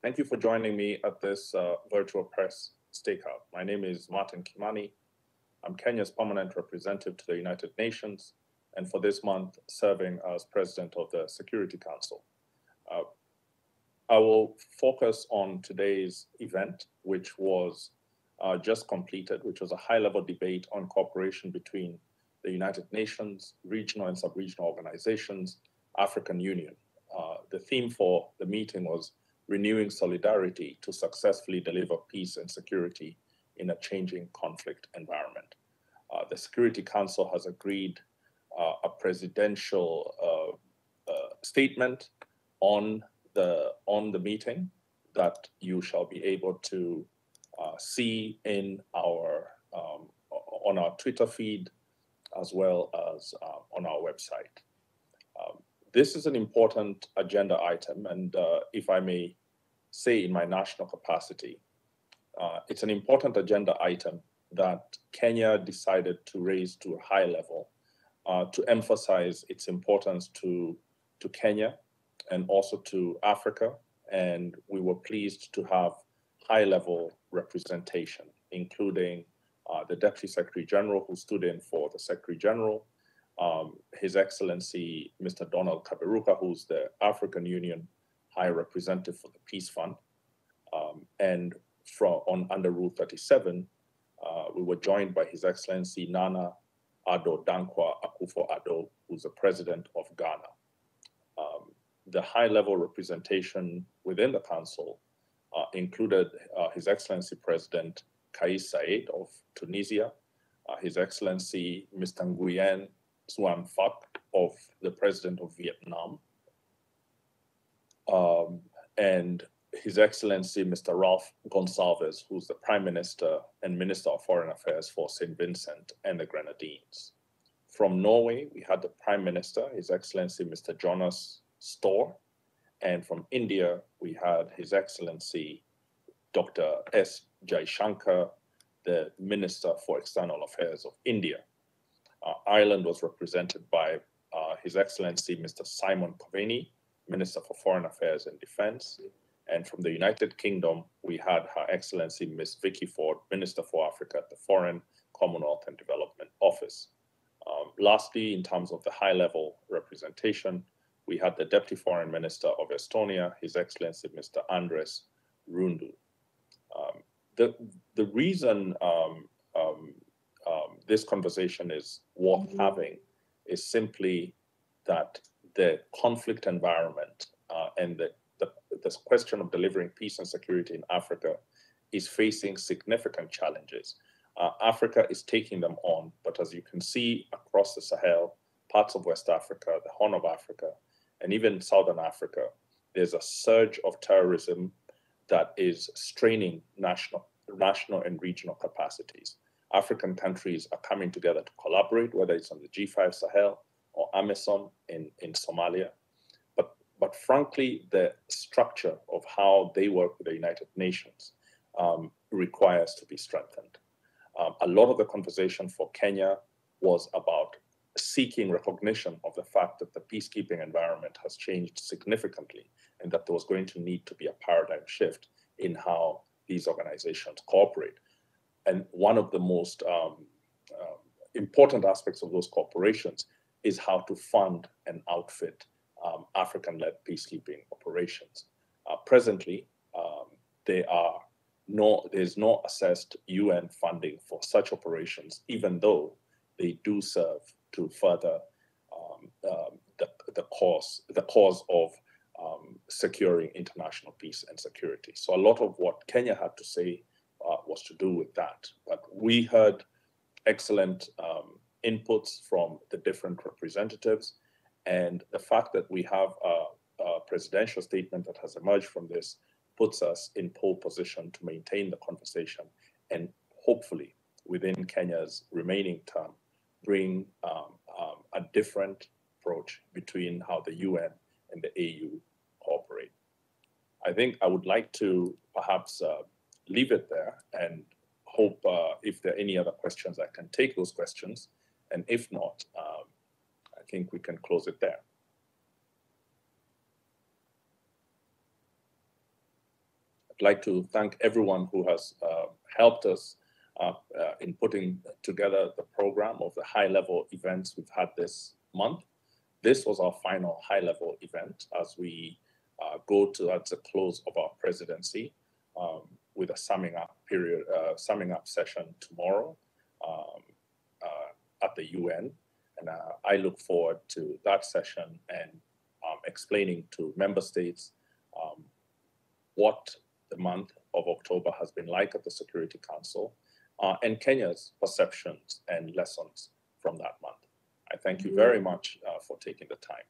Thank you for joining me at this virtual press stakeout. My name is Martin Kimani. I'm Kenya's permanent representative to the United Nations, and for this month, serving as president of the Security Council. I will focus on today's event, which was just completed, which was a high-level debate on cooperation between the United Nations, regional and sub-regional organizations, African Union. The theme for the meeting was renewing solidarity to successfully deliver peace and security in a changing conflict environment. The Security Council has agreed a presidential statement on the meeting that you shall be able to see in our on our Twitter feed as well as on our website. This is an important agenda item, and if I may say in my national capacity, it's an important agenda item that Kenya decided to raise to a high level to emphasize its importance to Kenya and also to Africa. And we were pleased to have high-level representation, including the Deputy Secretary General who stood in for the Secretary General, His Excellency Mr. Donald Kaberuka, who's the African Union High Representative for the Peace Fund, and under Rule 37, we were joined by His Excellency Nana Addo Dankwa Akufo-Addo, who's the President of Ghana. The high-level representation within the Council included His Excellency President Kais Saied of Tunisia, His Excellency Mr. Nguyen Xuan Phuc, of the President of Vietnam, and His Excellency Mr. Ralph Gonsalves, who's the Prime Minister and Minister of Foreign Affairs for St. Vincent and the Grenadines. From Norway, we had the Prime Minister, His Excellency Mr. Jonas Store, and from India, we had His Excellency Dr. S. Jaishankar, the Minister for External Affairs of India. Ireland was represented by His Excellency Mr. Simon Coveney, Minister for Foreign Affairs and Defense. And from the United Kingdom, we had Her Excellency Ms. Vicky Ford, Minister for Africa at the Foreign, Commonwealth and Development Office. Lastly, in terms of the high-level representation, we had the Deputy Foreign Minister of Estonia, His Excellency Mr. Andres Rundu. The reason this conversation is worth having is simply that the conflict environment and the question of delivering peace and security in Africa is facing significant challenges. Africa is taking them on, but as you can see across the Sahel, parts of West Africa, the Horn of Africa, and even Southern Africa, there's a surge of terrorism that is straining national and regional capacities. African countries are coming together to collaborate, whether it's on the G5 Sahel or AMISOM in Somalia. But frankly, the structure of how they work with the United Nations requires to be strengthened. A lot of the conversation for Kenya was about seeking recognition of the fact that the peacekeeping environment has changed significantly and that there was going to need to be a paradigm shift in how these organizations cooperate. And one of the most important aspects of those corporations is how to fund and outfit African-led peacekeeping operations. Presently, there's no assessed UN funding for such operations, even though they do serve to further the cause of securing international peace and security. So a lot of what Kenya had to say was to do with that. But we heard excellent inputs from the different representatives, and the fact that we have a presidential statement that has emerged from this puts us in pole position to maintain the conversation and hopefully within Kenya's remaining term bring a different approach between how the UN and the AU cooperate. I think I would like to perhaps leave it there and hope if there are any other questions, I can take those questions. And if not, I think we can close it there. I'd like to thank everyone who has helped us in putting together the program of the high-level events we've had this month. This was our final high-level event as we go towards the close of our presidency with a summing up session tomorrow at the UN. And I look forward to that session and explaining to member states what the month of October has been like at the Security Council and Kenya's perceptions and lessons from that month. I thank you very much for taking the time.